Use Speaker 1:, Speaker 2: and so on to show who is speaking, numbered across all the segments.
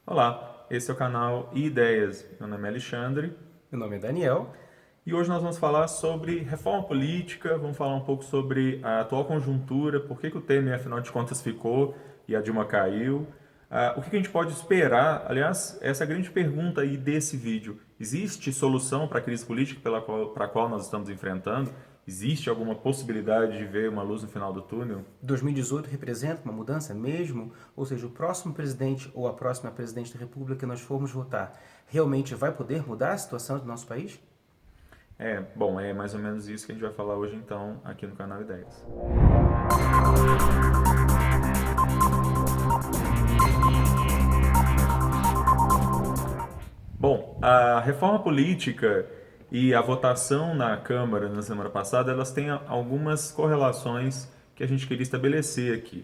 Speaker 1: Olá, esse é o canal Ideias. Meu nome é Alexandre
Speaker 2: Meu nome é Daniel.
Speaker 1: e hoje nós vamos falar sobre reforma política, vamos falar um pouco sobre a atual conjuntura, por que o Temer, afinal de contas, ficou e a Dilma caiu, o que a gente pode esperar. Aliás, essa é a grande pergunta aí desse vídeo. Existe solução para a crise política para a qual nós estamos enfrentando? Existe alguma possibilidade de ver uma luz no final do túnel?
Speaker 2: 2018 representa uma mudança mesmo? Ou seja, o próximo presidente ou a próxima presidente da República que nós formos votar realmente vai poder mudar a situação do nosso país?
Speaker 1: Bom, é mais ou menos isso que a gente vai falar hoje então aqui no canal Ideias. Bom, a reforma política e a votação na Câmara na semana passada, elas têm algumas correlações que a gente queria estabelecer aqui.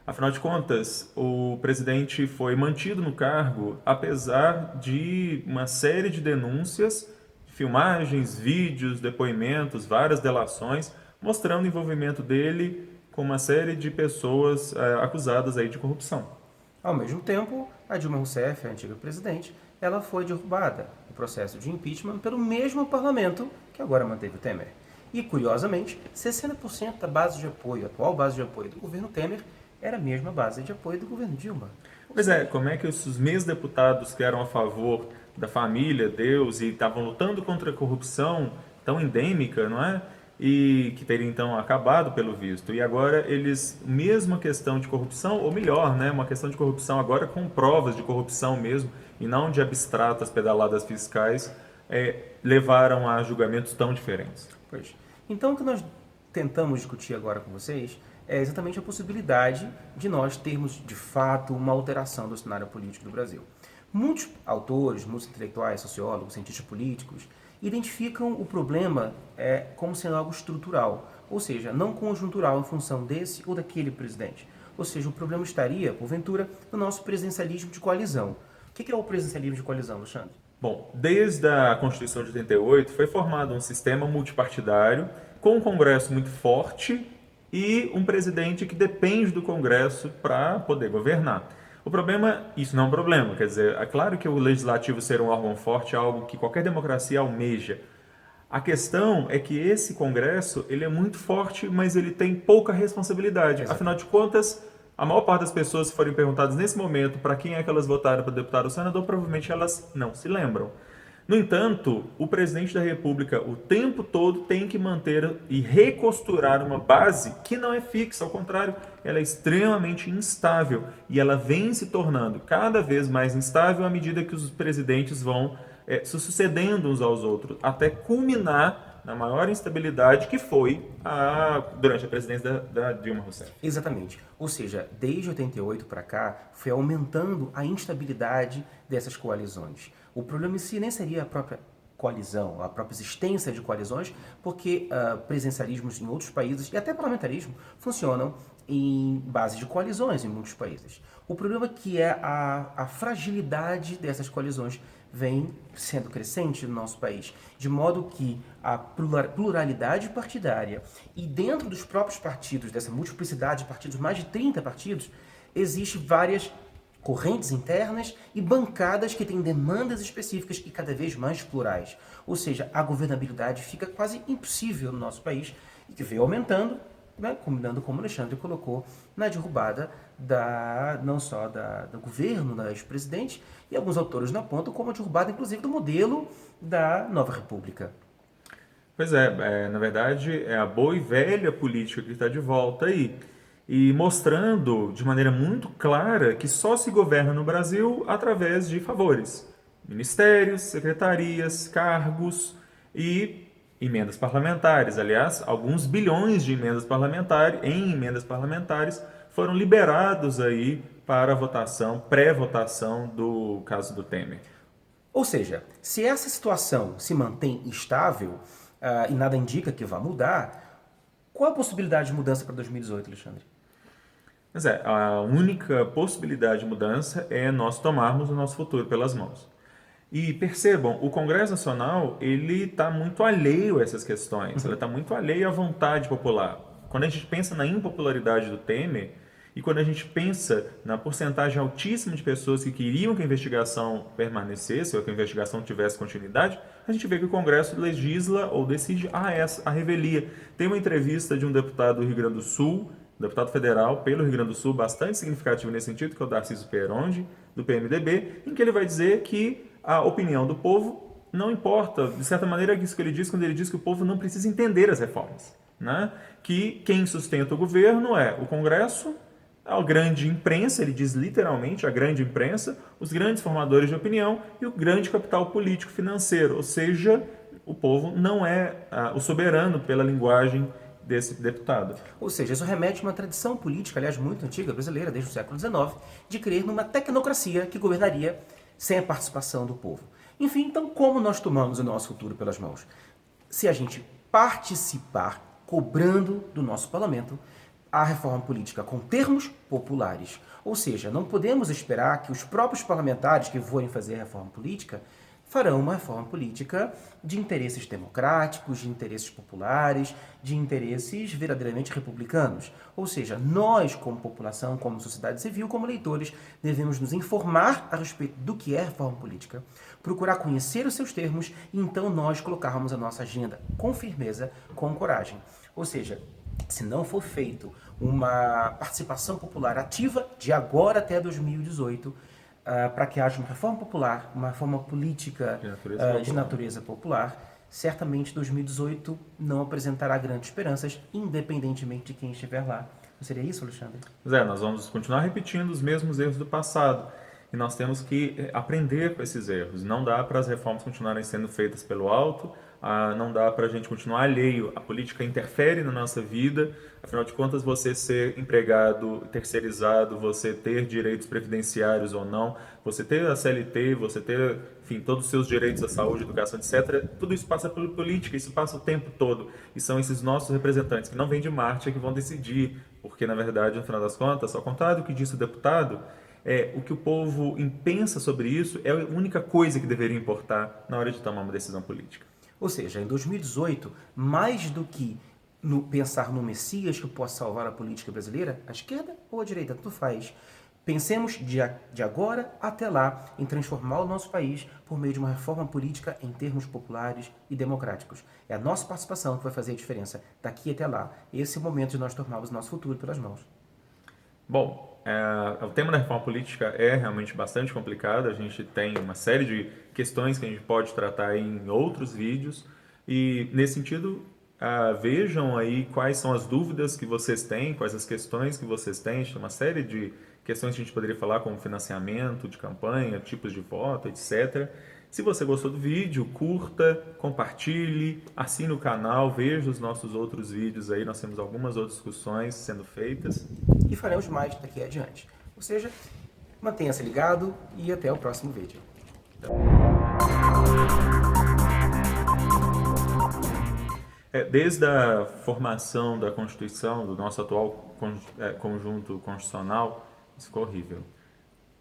Speaker 1: Afinal de contas, o presidente foi mantido no cargo apesar de uma série de denúncias, filmagens, vídeos, depoimentos, várias delações, mostrando o envolvimento dele com uma série de pessoas acusadas aí de corrupção.
Speaker 2: Ao mesmo tempo, a Dilma Rousseff, a antiga presidente, ela foi derrubada no processo de impeachment pelo mesmo parlamento que agora manteve o Temer. E, curiosamente, 60% da base de apoio, a atual base de apoio do governo Temer, era a mesma base de apoio do governo Dilma.
Speaker 1: Pois é, como é que os mesmos deputados que eram a favor da família, Deus, e estavam lutando contra a corrupção tão endêmica, não é? E que teria então acabado pelo visto. E agora eles, mesma questão de corrupção, ou melhor, né, uma questão de corrupção agora com provas de corrupção mesmo, e não de abstratas pedaladas fiscais, levaram a julgamentos tão diferentes.
Speaker 2: Pois. Então, o que nós tentamos discutir agora com vocês é exatamente a possibilidade de nós termos, de fato, uma alteração do cenário político do Brasil. Muitos autores, muitos intelectuais, sociólogos, cientistas políticos, identificam o problema como sendo algo estrutural, ou seja, não conjuntural em função desse ou daquele presidente. Ou seja, o problema estaria, porventura, no nosso presidencialismo de coalizão. O que é o presidencialismo de coalizão, Alexandre?
Speaker 1: Bom, desde a Constituição de 88 foi formado um sistema multipartidário com um Congresso muito forte e um presidente que depende do Congresso para poder governar. O problema, isso não é um problema, quer dizer, é claro que o legislativo ser um órgão forte é algo que qualquer democracia almeja. A questão é que esse Congresso ele é muito forte, mas ele tem pouca responsabilidade. Afinal
Speaker 2: Exatamente.
Speaker 1: de contas, a maior parte das pessoas, se forem perguntadas nesse momento para quem é que elas votaram para deputado ou senador, provavelmente elas não se lembram. No entanto, o presidente da República o tempo todo tem que manter e recosturar uma base que não é fixa, ao contrário, ela é extremamente instável e ela vem se tornando cada vez mais instável à medida que os presidentes vão se sucedendo uns aos outros, até culminar na maior instabilidade que foi durante a presidência da Dilma Rousseff.
Speaker 2: Exatamente. Ou seja, desde 88 para cá, foi aumentando a instabilidade dessas coalizões. O problema em si nem seria a própria coalizão, a própria existência de coalizões, porque presidencialismos em outros países e até parlamentarismo funcionam em base de coalizões em muitos países. O problema é que a fragilidade dessas coalizões vem sendo crescente no nosso país, de modo que a pluralidade partidária e dentro dos próprios partidos, dessa multiplicidade de partidos, mais de 30 partidos, existe várias correntes internas e bancadas que têm demandas específicas e cada vez mais plurais. Ou seja, a governabilidade fica quase impossível no nosso país e que veio aumentando, né, combinando como o Alexandre colocou, na derrubada não só do governo, da ex-presidente, e alguns autores na ponta, como a derrubada, inclusive, do modelo da nova república.
Speaker 1: Pois na verdade, é a boa e velha política que está de volta aí. E mostrando de maneira muito clara que só se governa no Brasil através de favores. Ministérios, secretarias, cargos e emendas parlamentares. Aliás, alguns bilhões de emendas parlamentares foram liberados aí para a votação, pré-votação do caso do Temer.
Speaker 2: Ou seja, se essa situação se mantém estável e nada indica que vá mudar, qual a possibilidade de mudança para 2018, Alexandre?
Speaker 1: Mas a única possibilidade de mudança é nós tomarmos o nosso futuro pelas mãos. E percebam, o Congresso Nacional ele está muito alheio a essas questões, ele está muito alheio à vontade popular. Quando a gente pensa na impopularidade do Temer, E quando a gente pensa na porcentagem altíssima de pessoas que queriam que a investigação permanecesse ou que a investigação tivesse continuidade, a gente vê que o Congresso legisla ou decide a revelia. Tem uma entrevista de um deputado do Rio Grande do Sul, deputado federal pelo Rio Grande do Sul, bastante significativo nesse sentido, que é o Darcísio Peronde, do PMDB, em que ele vai dizer que a opinião do povo não importa. De certa maneira, é isso que ele diz quando ele diz que o povo não precisa entender as reformas. Né? Que quem sustenta o governo é o Congresso, a grande imprensa, ele diz literalmente a grande imprensa, os grandes formadores de opinião e o grande capital político financeiro, ou seja, o povo não é o soberano pela linguagem desse deputado.
Speaker 2: Ou seja, isso remete a uma tradição política, aliás, muito antiga, brasileira, desde o século XIX, de crer numa tecnocracia que governaria sem a participação do povo. Enfim, então como nós tomamos o nosso futuro pelas mãos? Se a gente participar, cobrando do nosso parlamento, a reforma política com termos populares. Ou seja, não podemos esperar que os próprios parlamentares que forem fazer a reforma política farão uma reforma política de interesses democráticos, de interesses populares, de interesses verdadeiramente republicanos. Ou seja, nós, como população, como sociedade civil, como leitores, devemos nos informar a respeito do que é reforma política, procurar conhecer os seus termos e então nós colocarmos a nossa agenda com firmeza, com coragem. Ou seja, se não for feito uma participação popular ativa de agora até 2018, para que haja uma reforma popular, uma reforma política de natureza popular, certamente 2018 não apresentará grandes esperanças, independentemente de quem estiver lá. Não seria isso, Alexandre?
Speaker 1: Nós vamos continuar repetindo os mesmos erros do passado. E nós temos que aprender com esses erros. Não dá para as reformas continuarem sendo feitas pelo alto, não dá para a gente continuar alheio. A política interfere na nossa vida. Afinal de contas, você ser empregado terceirizado, você ter direitos previdenciários ou não, você ter a CLT, você ter, enfim, todos os seus direitos à saúde, educação, etc. Tudo isso passa pela política, isso passa o tempo todo. E são esses nossos representantes que não vêm de Marte que vão decidir. Porque, na verdade, no final das contas, ao contrário do que disse o deputado, o que o povo pensa sobre isso é a única coisa que deveria importar na hora de tomar uma decisão política.
Speaker 2: Ou seja, em 2018, mais do que pensar no Messias que possa salvar a política brasileira, a esquerda ou a direita, tanto faz. Pensemos de agora até lá em transformar o nosso país por meio de uma reforma política em termos populares e democráticos. É a nossa participação que vai fazer a diferença daqui até lá. Esse é o momento de nós tomarmos o nosso futuro pelas mãos.
Speaker 1: Bom, o tema da reforma política é realmente bastante complicado. A gente tem uma série de questões que a gente pode tratar em outros vídeos. E, nesse sentido, vejam aí quais são as dúvidas que vocês têm, quais as questões que vocês têm. Tem uma série de questões que a gente poderia falar, como financiamento de campanha, tipos de voto, etc. Se você gostou do vídeo, curta, compartilhe, assine o canal, veja os nossos outros vídeos aí. Nós temos algumas outras discussões sendo feitas.
Speaker 2: E faremos mais daqui adiante. Ou seja, mantenha-se ligado e até o próximo vídeo.
Speaker 1: Desde a formação da Constituição, do nosso atual conjunto constitucional, isso ficou horrível.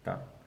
Speaker 1: Tá?